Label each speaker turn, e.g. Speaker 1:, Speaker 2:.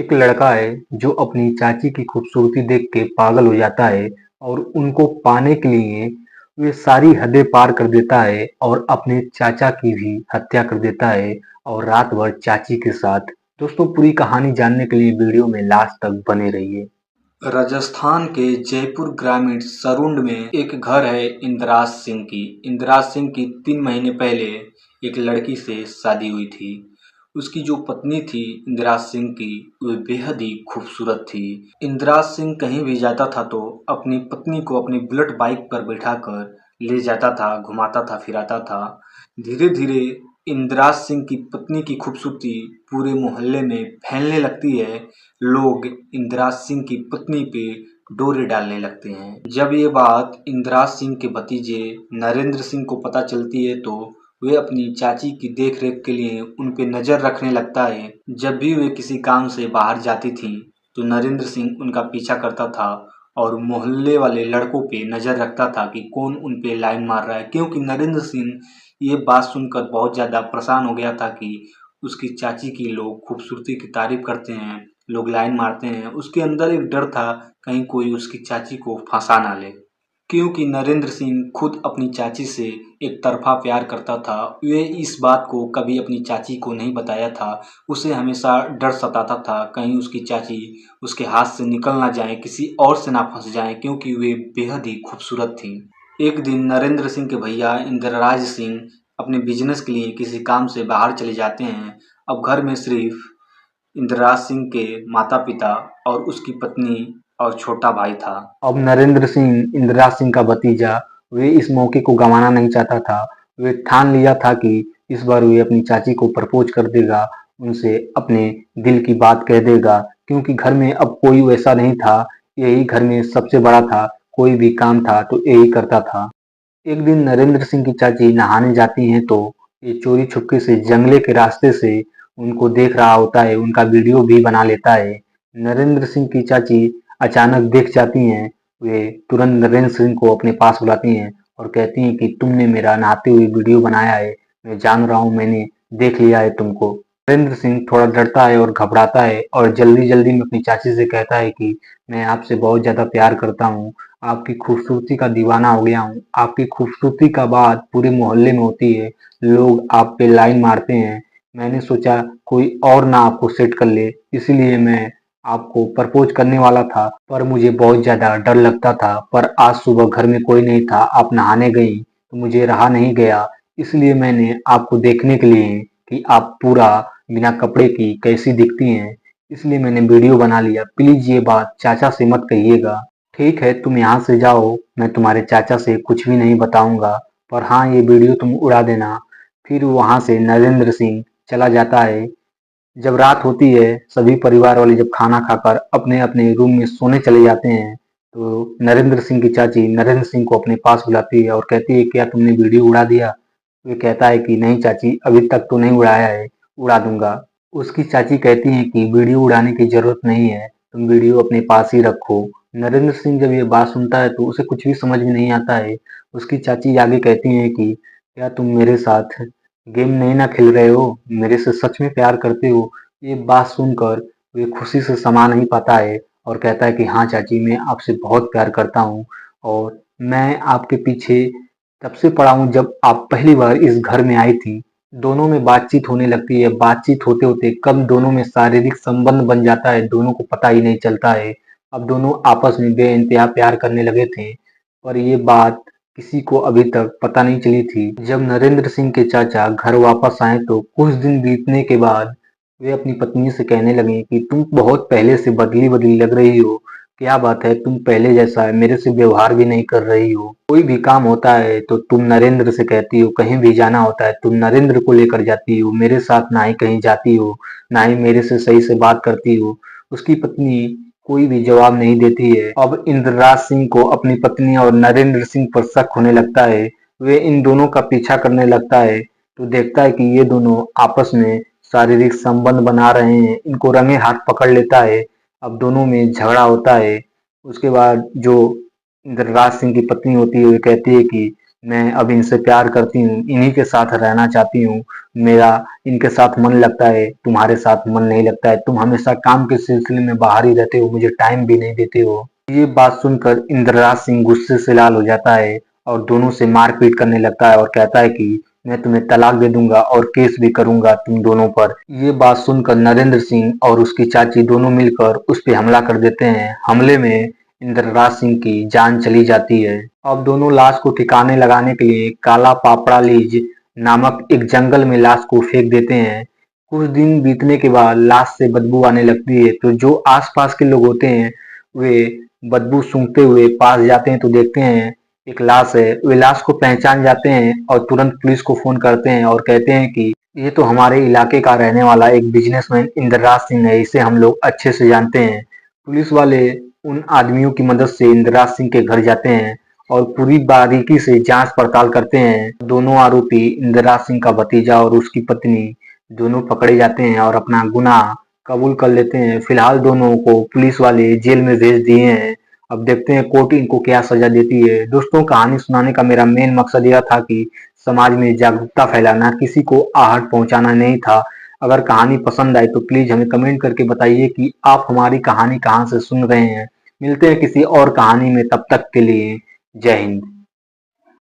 Speaker 1: एक लड़का है जो अपनी चाची की खूबसूरती देख के पागल हो जाता है और उनको पाने के लिए वे सारी हदें पार कर देता है और अपने चाचा की भी हत्या कर देता है और रात भर चाची के साथ। दोस्तों, पूरी कहानी जानने के लिए वीडियो में लास्ट तक बने रहिए।
Speaker 2: राजस्थान के जयपुर ग्रामीण सरुंड में एक घर है इंदिराज सिंह की। इंदिराज सिंह की 3 महीने पहले एक लड़की से शादी हुई थी। उसकी जो पत्नी थी इंदिराज सिंह की, वो बेहद ही खूबसूरत थी। इंदिराज सिंह कहीं भी जाता था तो अपनी पत्नी को अपनी बुलेट बाइक पर बैठाकर ले जाता था, घुमाता था, फिराता था। धीरे धीरे इंदिराज सिंह की पत्नी की खूबसूरती पूरे मोहल्ले में फैलने लगती है। लोग इंदिराज सिंह की पत्नी पे डोरे डालने लगते हैं। जब ये बात इंदिराज सिंह के भतीजे नरेंद्र सिंह को पता चलती है तो वे अपनी चाची की देख रेख के लिए उन पे नजर रखने लगता है। जब भी वे किसी काम से बाहर जाती थी तो नरेंद्र सिंह उनका पीछा करता था और मोहल्ले वाले लड़कों पे नजर रखता था कि कौन उन पे लाइन मार रहा है, क्योंकि नरेंद्र सिंह ये बात सुनकर बहुत ज्यादा परेशान हो गया था कि उसकी चाची की लोग खूबसूरती की तारीफ करते हैं, लोग लाइन मारते हैं। उसके अंदर एक डर था कहीं कोई उसकी चाची को फंसा ना ले, क्योंकि नरेंद्र सिंह खुद अपनी चाची से एक तरफा प्यार करता था। वे इस बात को कभी अपनी चाची को नहीं बताया था। उसे हमेशा डर सताता था कहीं उसकी चाची उसके हाथ से निकल ना जाए, किसी और से ना फंस जाए, क्योंकि वे बेहद ही खूबसूरत थी। एक दिन नरेंद्र सिंह के भैया इंदिराज सिंह अपने बिजनेस के लिए किसी काम से बाहर चले जाते हैं। अब घर में सिर्फ इंदिराज सिंह के माता-पिता और उसकी पत्नी और छोटा भाई था।
Speaker 1: अब नरेंद्र सिंह, इंदिरा सिंह का भतीजा, वे इस मौके को गंवाना नहीं चाहता था। वे ठान लिया था कि इस बार वे अपनी चाची को प्रपोज कर देगा, उनसे अपने दिल की बात कह देगा, क्योंकि घर में अब कोई वैसा नहीं था। यही घर में सबसे बड़ा था, कोई भी काम था तो यही करता था। एक दिन नरेंद्र सिंह की चाची नहाने जाती हैं तो ये चोरी छुपके से जंगले के रास्ते से उनको देख रहा होता है, उनका वीडियो भी बना लेता है। नरेंद्र सिंह की चाची अचानक देख जाती हैं। वे तुरंत नरेंद्र सिंह को अपने पास बुलाती हैं और कहती हैं कि तुमने मेरा नहाते हुए वीडियो बनाया है, मैं जान रहा हूँ, मैंने देख लिया है तुमको। नरेंद्र सिंह थोड़ा डरता है और घबराता है और जल्दी जल्दी में अपनी चाची से कहता है कि मैं आपसे बहुत ज्यादा प्यार करता हूँ, आपकी खूबसूरती का दीवाना हो गया हूँ। आपकी खूबसूरती का बात पूरे मोहल्ले में होती है, लोग आप पे लाइन मारते हैं। मैंने सोचा कोई और ना आपको सेट कर ले, इसीलिए मैं आपको प्रपोज करने वाला था, पर मुझे बहुत ज्यादा डर लगता था। पर आज सुबह घर में कोई नहीं था, आप नहाने गई तो मुझे रहा नहीं गया, इसलिए मैंने आपको देखने के लिए कि आप पूरा बिना कपड़े की कैसी दिखती हैं, इसलिए मैंने वीडियो बना लिया। प्लीज ये बात चाचा से मत कहिएगा। ठीक है, तुम यहाँ से जाओ, मैं तुम्हारे चाचा से कुछ भी नहीं बताऊंगा, पर हाँ, ये वीडियो तुम उड़ा देना। फिर वहां से नरेंद्र सिंह चला जाता है। जब रात होती है, सभी परिवार वाले जब खाना खाकर अपने अपने रूम में सोने चले जाते हैं तो नरेंद्र सिंह की चाची नरेंद्र सिंह को अपने पास बुलाती है और कहती है, क्या तुमने वीडियो उड़ा दिया? वे कहता है कि नहीं चाची, अभी तक तो नहीं उड़ाया है, उड़ा दूंगा। उसकी चाची कहती है कि वीडियो उड़ाने की जरूरत नहीं है, तुम वीडियो अपने पास ही रखो। नरेंद्र सिंह जब ये बात सुनता है तो उसे कुछ भी समझ में नहीं आता है। उसकी चाची आगे कहती हैं कि क्या तुम मेरे साथ गेम नहीं ना खेल रहे हो, मेरे से सच में प्यार करते हो? ये बात सुनकर वे खुशी से समा नहीं पाता है और कहता है कि हाँ चाची, मैं आपसे बहुत प्यार करता हूँ और मैं आपके पीछे तब से पड़ा हूँ जब आप पहली बार इस घर में आई थी। दोनों में बातचीत होने लगती है। बातचीत होते होते कब दोनों में शारीरिक संबंध बन जाता है, दोनों को पता ही नहीं चलता है। अब दोनों आपस में बेइंतहा प्यार करने लगे थे, पर ये बात किसी को अभी तक पता नहीं चली थी। जब नरेंद्र सिंह के चाचा घर वापस आए तो कुछ दिन बीतने के बाद वे अपनी पत्नी से कहने लगे कि तुम बहुत पहले से बदली बदली लग रही हो, क्या बात है, तुम पहले जैसा है मेरे से व्यवहार भी नहीं कर रही हो। कोई भी काम होता है तो तुम नरेंद्र से कहती हो, कहीं भी जाना होता है तुम नरेंद्र को लेकर जाती हो, मेरे साथ ना ही कहीं जाती हो, ना ही मेरे से सही से बात करती हो। उसकी पत्नी कोई भी जवाब नहीं देती है। अब इंद्रराज सिंह को अपनी पत्नी और नरेंद्र सिंह पर शक होने लगता है। वे इन दोनों का पीछा करने लगता है तो देखता है कि ये दोनों आपस में शारीरिक संबंध बना रहे हैं। इनको रंगे हाथ पकड़ लेता है। अब दोनों में झगड़ा होता है। उसके बाद जो इंद्रराज सिंह की पत्नी होती है, वो कहती है कि मैं अब इनसे प्यार करती हूँ, इन्हीं के साथ रहना चाहती हूँ। मेरा इनके साथ मन लगता है, तुम्हारे साथ मन नहीं लगता है। तुम हमेशा काम के सिलसिले में बाहर ही रहते हो, मुझे टाइम भी नहीं देते हो। ये बात सुनकर इंद्रराज सिंह गुस्से से लाल हो जाता है और दोनों से मारपीट करने लगता है और कहता है कि मैं तुम्हें तलाक दे दूंगा और केस भी करूंगा तुम दोनों पर। ये बात सुनकर नरेंद्र सिंह और उसकी चाची दोनों मिलकर उस पे हमला कर देते हैं। हमले में इंद्रराज सिंह की जान चली जाती है। अब दोनों लाश को ठिकाने लगाने के लिए काला पापड़ा लीज नामक एक जंगल में लाश को फेंक देते हैं। कुछ दिन बीतने के बाद लाश से बदबू आने लगती है, तो जो आसपास के लोग होते हैं वे बदबू सूंघते हुए पास जाते हैं तो देखते हैं एक लाश है। वे लाश को पहचान जाते हैं और तुरंत पुलिस को फोन करते हैं और कहते हैं कि ये तो हमारे इलाके का रहने वाला एक बिजनेसमैन इंद्रराज सिंह है, इसे हम लोग अच्छे से जानते हैं। पुलिस वाले उन आदमियों की मदद से इंद्रराज सिंह के घर जाते हैं और पूरी बारीकी से जांच पड़ताल करते हैं। दोनों आरोपी इंद्रराज सिंह का भतीजा और उसकी पत्नी दोनों पकड़े जाते हैं और अपना गुनाह कबूल कर लेते हैं। फिलहाल दोनों को पुलिस वाले जेल में भेज दिए हैं। अब देखते हैं कोर्ट इनको क्या सजा देती है। दोस्तों, कहानी सुनाने का मेरा मेन मकसद यह था कि समाज में जागरूकता फैलाना, किसी को आहट पहुंचाना नहीं था। अगर कहानी पसंद आई तो प्लीज हमें कमेंट करके बताइए कि आप हमारी कहानी कहाँ से सुन रहे हैं। मिलते हैं किसी और कहानी में, तब तक के लिए जय हिंद।